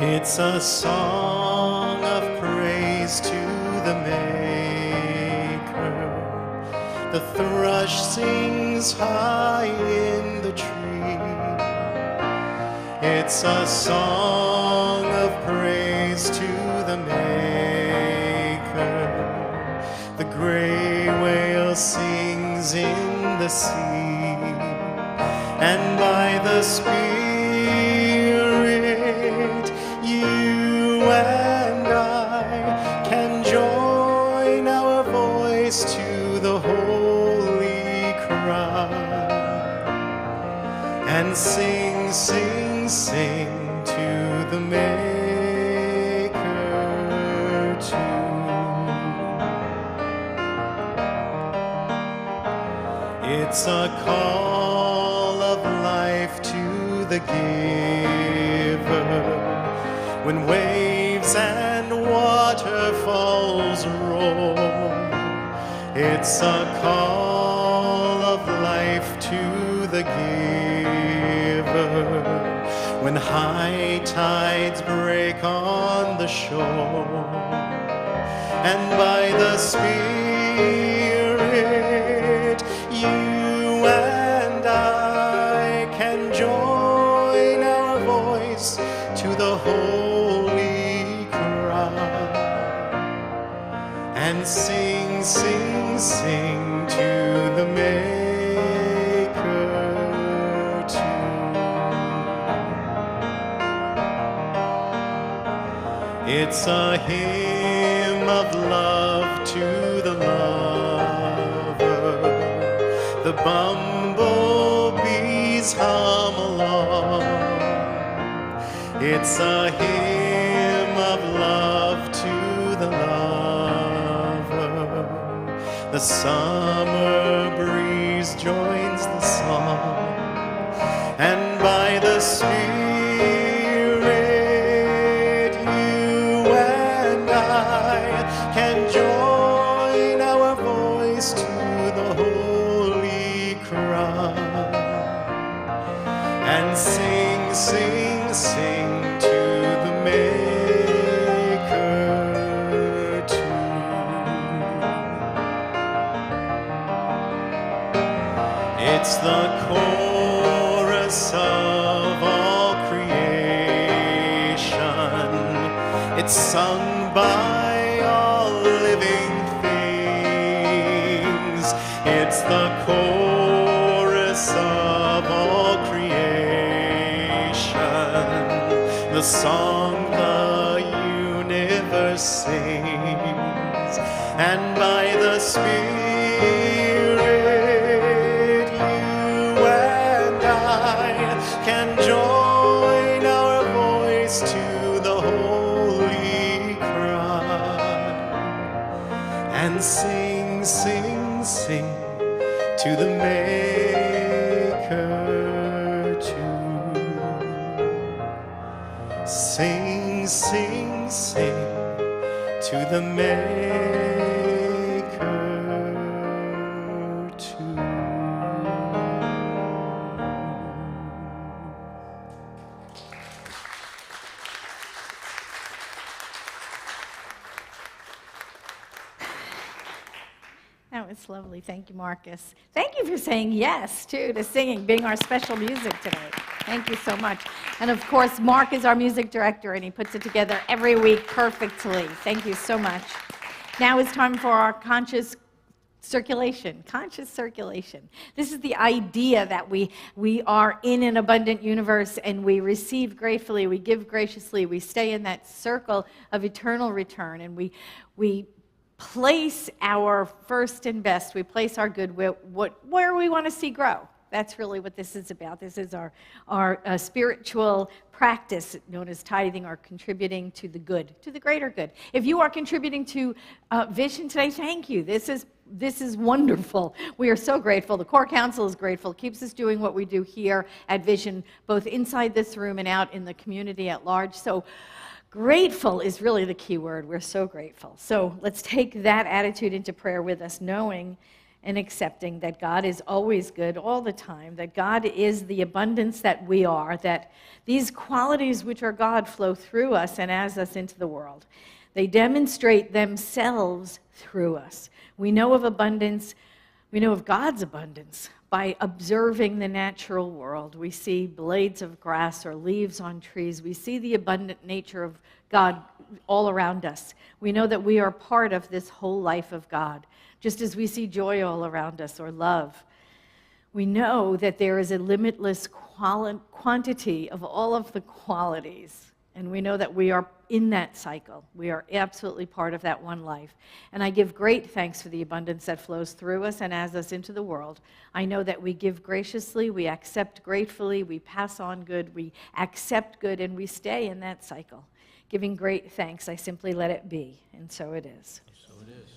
It's a song of praise to the Maker, The thrush sings high in the tree. It's a song of praise to the Maker. The gray whale sings in the sea, and by the Spirit you and I can join our voice to the holy cry and sing, sing, sing to the Maker tune. It's a call of life to the giver. When waves and waterfalls roar, it's a call of life to the giver. When high tides break on the shore, and by the Spirit you and I can join our voice to the holy cry and sing, sing, sing to the Maker tune. It's a hymn of love to the lover. The bumblebees hum along. It's a hymn of love to the lover. The summer breeze joins the song, and by the Spirit you and I can join our voice to the holy cry and sing, sing, sing to the Maker tune. It's the chorus of all creation. It's sung by all living things. It's the chorus of all creation, the song the universe sings. And by the Spirit you and I can join our voice to the holy cry and sing, sing, sing to the Maker tune. Sing, sing, sing to the Maker tune. That was lovely. Thank you, Marcus. Thank you for saying yes, too, to singing, being our special music today. Thank you so much. And of course, Mark is our music director, and he puts it together every week perfectly. Thank you so much. Now it's time for our conscious circulation. Conscious circulation. This is the idea that we are in an abundant universe, and we receive gratefully, we give graciously, we stay in that circle of eternal return, and we place our first and best, we place our good where we want to see grow. That's really what this is about. This is our spiritual practice known as tithing, or contributing to the good, to the greater good. If you are contributing to Vision today, thank you. This is wonderful. We are so grateful. The Core Council is grateful. It keeps us doing what we do here at Vision, both inside this room and out in the community at large. So grateful is really the key word. We're so grateful. So let's take that attitude into prayer with us, knowing and accepting that God is always good all the time, that God is the abundance that we are, that these qualities which are God flow through us and as us into the world. They demonstrate themselves through us. We know of abundance We know of God's abundance by observing the natural world. We see blades of grass or leaves on trees. We see the abundant nature of God all around us. We know that we are part of this whole life of God, just as we see joy all around us or love. We know that there is a limitless quantity of all of the qualities, and we know that we are in that cycle. We are absolutely part of that one life. And I give great thanks for the abundance that flows through us and as us into the world. I know that we give graciously, we accept gratefully, we pass on good, we accept good, and we stay in that cycle. Giving great thanks, I simply let it be, and so it is. So it is.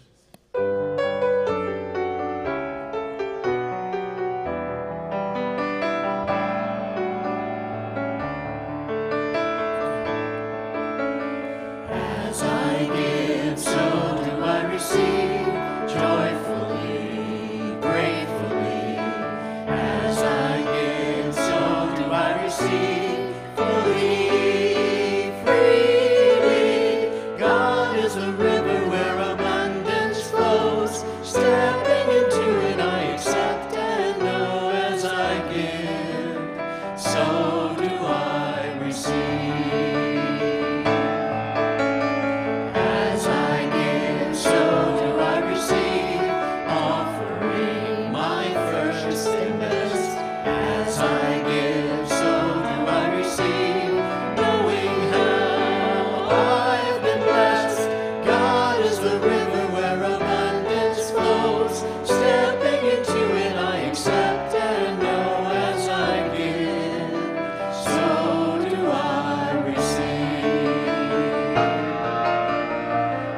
As I give, so do I receive, joyfully, gratefully. As I give, so do I receive, fully, freely. God is a river where abundance flows. Stepping into it, I accept and know. As I give, so do I receive. As I give, so do I receive, offering my first and best. As I give, so do I receive, knowing how I've been blessed. God is the river where abundance flows. Stepping into it, I accept and know. As I give, so do I receive.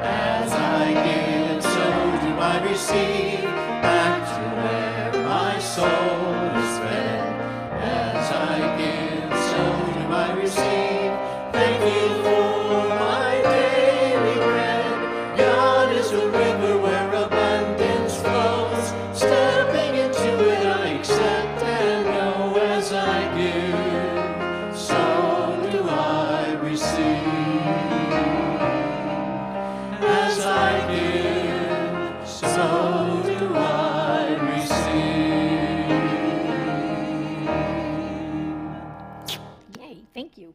As I give, so do I receive, back to where my soul is fed. As I give, so do I receive, thank you for my daily bread. God is a river where abundance flows. Stepping into it, I accept and know. As I give, so do I receive. As I give, so do I receive. Yay, thank you.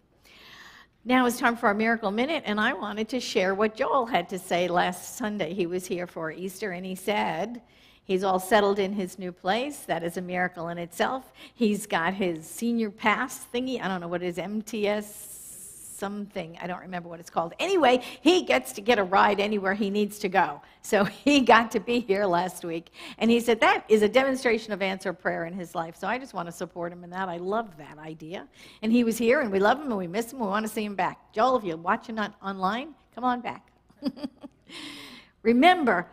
Now it's time for our Miracle Minute, and I wanted to share what Joel had to say last Sunday. He was here for Easter, and he said he's all settled in his new place. That is a miracle in itself. He's got his senior pass thingy. I don't know what it is, MTS something. I don't remember what it's called. Anyway, he gets to get a ride anywhere he needs to go. So he got to be here last week. And he said that is a demonstration of answered prayer in his life. So I just want to support him in that. I love that idea. And he was here, and we love him, and we miss him. We want to see him back. Joel, if you're watching online, come on back. Remember,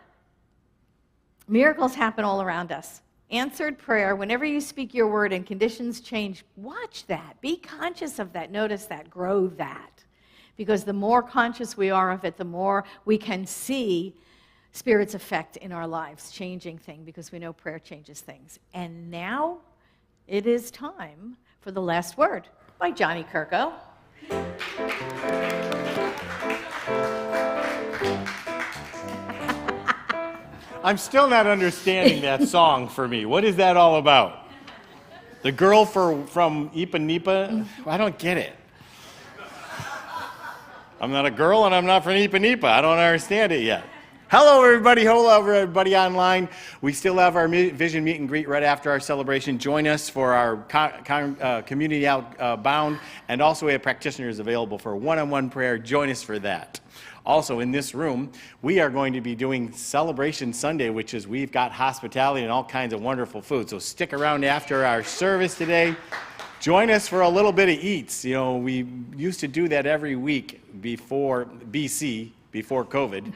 miracles happen all around us. Answered prayer, whenever you speak your word and conditions change, watch that. Be conscious of that. Notice that. Grow that. Because the more conscious we are of it, the more we can see Spirit's effect in our lives, changing things, because we know prayer changes things. And now it is time for The Last Word by Johnny Kirko. I'm still not understanding that song for me. What is that all about? The girl from Ipanema? I don't get it. I'm not a girl and I'm not from Ipanema. I don't understand it yet. Hello, everybody. Hello, everybody online. We still have our Vision Meet and Greet right after our celebration. Join us for our community outbound. And also we have practitioners available for one-on-one prayer. Join us for that. Also, in this room, we are going to be doing Celebration Sunday, which is we've got hospitality and all kinds of wonderful food. So stick around after our service today. Join us for a little bit of eats. You know, we used to do that every week before COVID.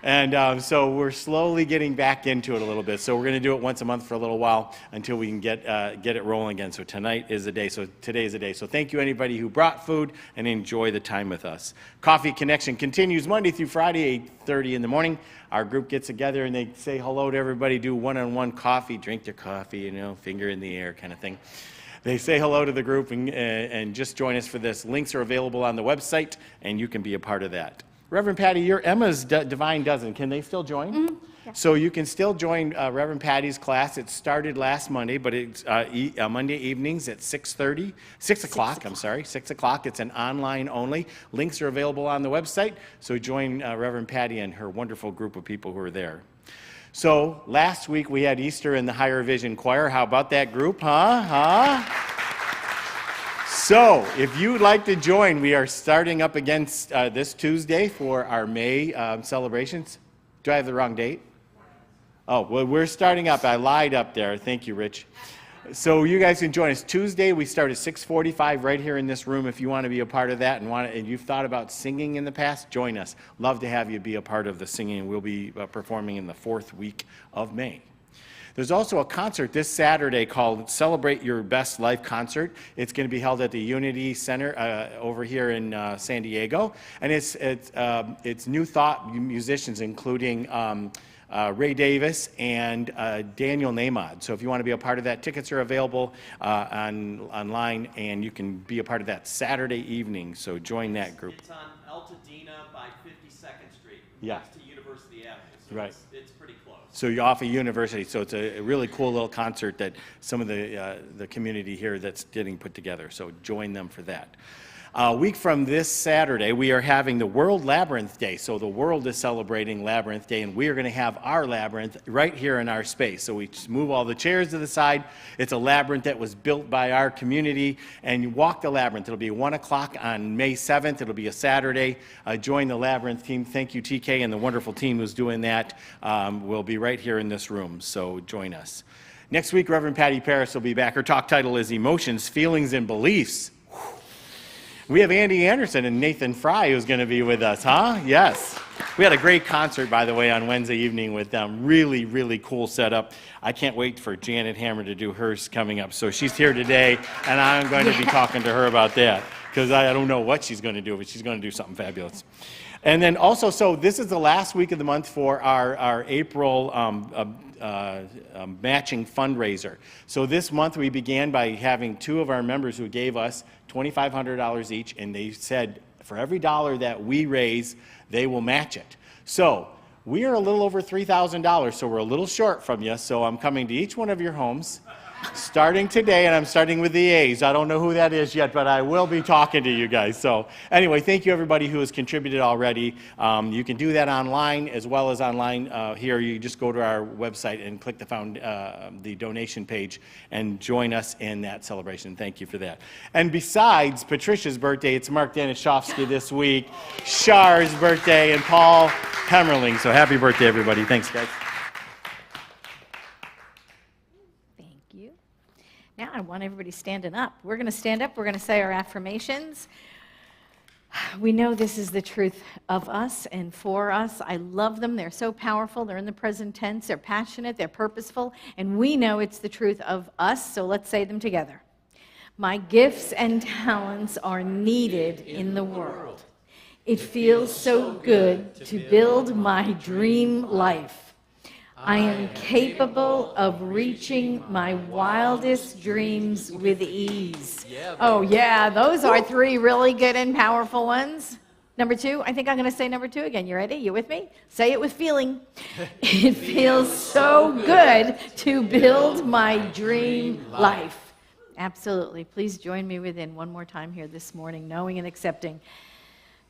And so we're slowly getting back into it a little bit. So we're going to do it once a month for a little while until we can get it rolling again. So tonight is the day. So today is the day. So thank you anybody who brought food, and enjoy the time with us. Coffee Connection continues Monday through Friday, 8:30 in the morning. Our group gets together and they say hello to everybody, do one-on-one coffee, drink their coffee, you know, finger in the air kind of thing. They say hello to the group and just join us for this. Links are available on the website, and you can be a part of that. Reverend Patti, you're Emma's Divine Dozen. Can they still join? Mm-hmm. So you can still join Reverend Patty's class. It started last Monday, but it's Monday evenings at 6 o'clock, I'm sorry, 6 o'clock. It's an online only. Links are available on the website, so join Reverend Patty and her wonderful group of people who are there. So last week we had Easter in the Higher Vision Choir. How about that group, huh? So, if you'd like to join, we are starting up again this Tuesday for our May celebrations. Do I have the wrong date? Oh, well, we're starting up. I lied up there. Thank you, Rich. So you guys can join us Tuesday. We start at 6:45 right here in this room. If you want to be a part of that and you've thought about singing in the past, join us. Love to have you be a part of the singing. We'll be performing in the 4th week of May. There's also a concert this Saturday called Celebrate Your Best Life Concert. It's going to be held at the Unity Center over here in San Diego. And it's New Thought musicians, including Ray Davis and Daniel Namod. So if you want to be a part of that, tickets are available online, and you can be a part of that Saturday evening. So join that group. It's on Altadena by 52nd Street, Yeah. next to University Avenue. So Right. it's pretty close. So you're off of University, so it's a really cool little concert that some of the community here that's getting put together. So join them for that. A week from this Saturday, we are having the World Labyrinth Day. So the world is celebrating Labyrinth Day, and we are going to have our labyrinth right here in our space. So we just move all the chairs to the side. It's a labyrinth that was built by our community, and you walk the labyrinth. It'll be 1 o'clock on May 7th. It'll be a Saturday. Join the labyrinth team. Thank you, TK, and the wonderful team who's doing that. We'll be right here in this room, so join us. Next week, Reverend Patti Paris will be back. Her talk title is Emotions, Feelings, and Beliefs. We have Andy Anderson and Nathan Fry who's going to be with us, huh? Yes. We had a great concert, by the way, on Wednesday evening with them. Really, really cool setup. I can't wait for Janet Hammer to do hers coming up. So she's here today, and I'm going to be talking to her about that because I don't know what she's going to do, but she's going to do something fabulous. And then also, so this is the last week of the month for our April matching fundraiser. So this month we began by having 2 of our members who gave us $2,500 each, and they said for every dollar that we raise, they will match it. So we are a little over $3,000, so we're a little short from you. So I'm coming to each one of your homes starting today, and I'm starting with the A's. I don't know who that is yet, but I will be talking to you guys. So anyway, thank you everybody who has contributed already. You can do that online as well as online here. You just go to our website and click the donation page and join us in that celebration. Thank you for that. And besides Patricia's birthday, it's Mark Danishofsky this week, Char's birthday, and Paul Hemmerling. So happy birthday, everybody. Thanks, guys. Now I want everybody standing up. We're going to stand up. We're going to say our affirmations. We know this is the truth of us and for us. I love them. They're so powerful. They're in the present tense. They're passionate. They're purposeful. And we know it's the truth of us, so let's say them together. My gifts and talents are needed in the world. It feels so good to build my dream life. I am capable of reaching my wildest dreams with ease. Oh, yeah, those are 3 really good and powerful ones. Number 2, I think I'm going to say number 2 again. You ready? You with me? Say it with feeling. It feels so good to build my dream life. Absolutely. Please join me within one more time here this morning, knowing and accepting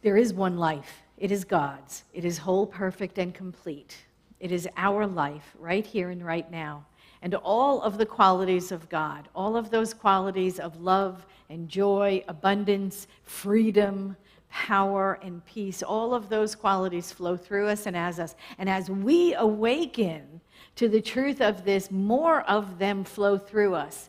there is one life. It is God's. It is whole, perfect, and complete. It is our life right here and right now. And all of the qualities of God, all of those qualities of love and joy, abundance, freedom, power, and peace, all of those qualities flow through us and as us. And as we awaken to the truth of this, more of them flow through us.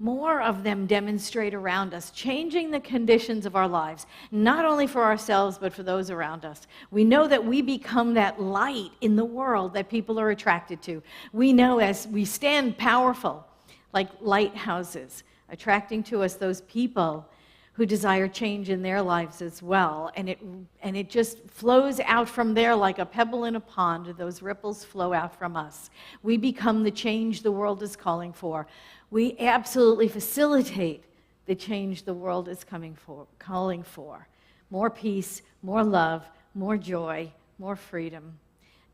More of them demonstrate around us, changing the conditions of our lives, not only for ourselves, but for those around us. We know that we become that light in the world that people are attracted to. We know as we stand powerful, like lighthouses, attracting to us those people who desire change in their lives as well. And it just flows out from there like a pebble in a pond. Those ripples flow out from us. We become the change the world is calling for. We absolutely facilitate the change the world is calling for. More peace, more love, more joy, more freedom.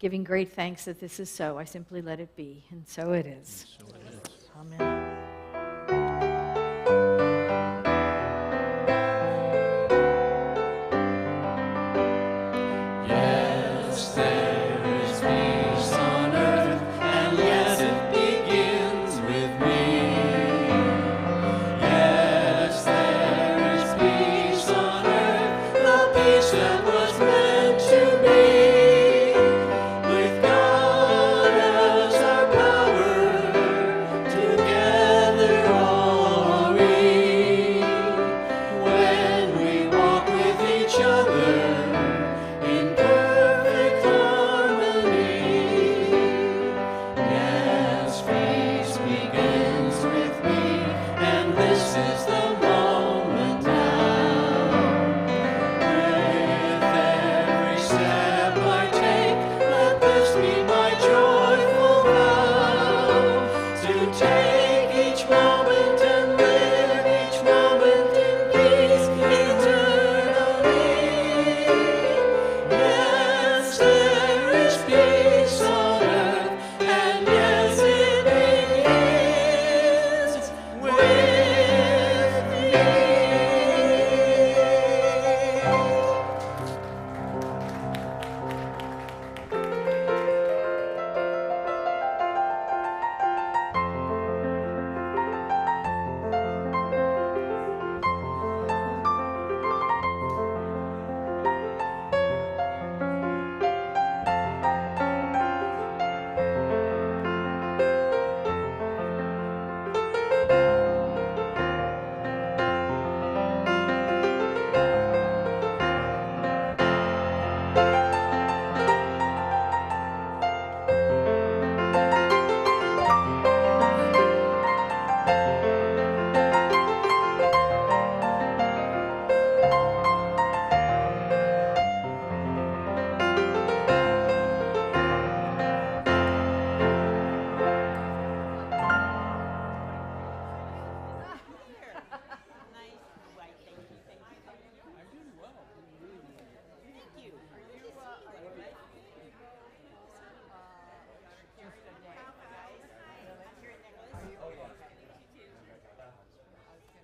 giving great thanks that this is so, I simply let it be, and so it is. Amen.